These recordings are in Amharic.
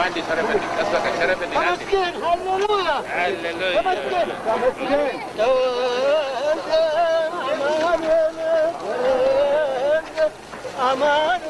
عندي شرف اسمك شرف تمسكين هللويا هللويا تمسكين امان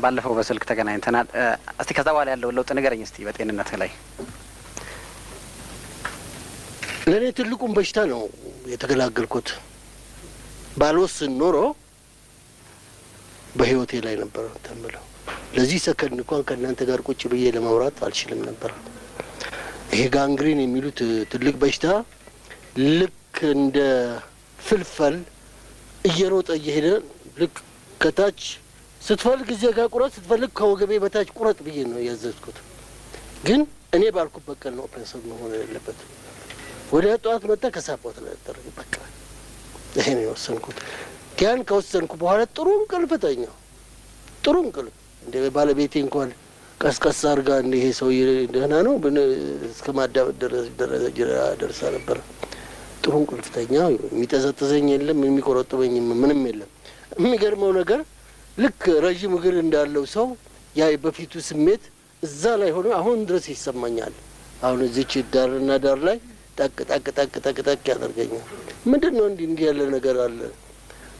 ባለፈው በስልክ ተገናኝተናል። እስቲ ከዛ በኋላ ያለው ለውጥ ንገረኝ እስቲ በጤንነት ላይ። ለኔ ትልቁን በሽታ ነው የተገላገልኩት። ባልወስን ኖሮ በህይወቴ ላይ ነበር ተምለው ለዚህ ሰከንድ እንኳን ከእናንተ ጋር ቁጭ ብዬ ለማውራት አልችልም ነበር። ይሄ ጋንግሪን የሚሉት ትልቅ በሽታ ልክ እንደ ፍልፈል እየሮጠ እየሄደ ልክ ከታች ስትፈልግ እዚያ ጋር ቁረጥ ስትፈልግ ከወገቤ በታች ቁረጥ ብዬ ነው ያዘዝኩት። ግን እኔ ባልኩበት ቀን ነው ኦፕሬሽን መሆን ያለበት። ወደ ጠዋት መጣ ከሳፖት ለተረ በቃ ይሄ ነው የወሰንኩት። ያን ከወሰንኩ በኋላ ጥሩ እንቅልፍ ተኛሁ። ጥሩ እንቅልፍ እንደ ባለቤቴ እንኳን ቀስቀስ አድርጋ እንደ ይሄ ሰው ደህና ነው እስከ ማዳመጥ ደረሳ ነበር። ጥሩ እንቅልፍ ተኛሁ። የሚጠዘጥዘኝ የለም የሚቆረጥበኝ ምንም የለም። የሚገርመው ነገር ልክ ረጅም እግር እንዳለው ሰው ያ በፊቱ ስሜት እዛ ላይ ሆኖ አሁን ድረስ ይሰማኛል። አሁን እዚች ዳርና ዳር ላይ ጠቅ ጠቅ ጠቅ ጠቅ ጠቅ ያደርገኛል። ምንድነው እንዲህ ያለ ነገር አለ።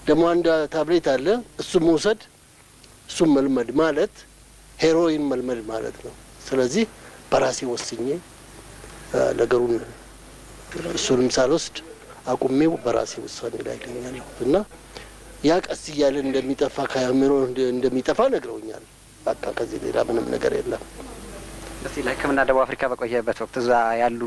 ደግሞ አንድ ታብሌት አለ። እሱ መውሰድ እሱ መልመድ ማለት ሄሮይን መልመድ ማለት ነው። ስለዚህ በራሴ ወስኜ ነገሩን እሱንም ሳልወስድ አቁሜው በራሴ ውሳኔ ላይ ነኛለሁ እና ያ ቀስ እያለ እንደሚጠፋ ካያምሮ እንደሚጠፋ ነግረውኛል። በቃ ከዚህ ሌላ ምንም ነገር የለም። እስቲ ለሕክምና ደቡብ አፍሪካ በቆየበት ወቅት እዛ ያሉ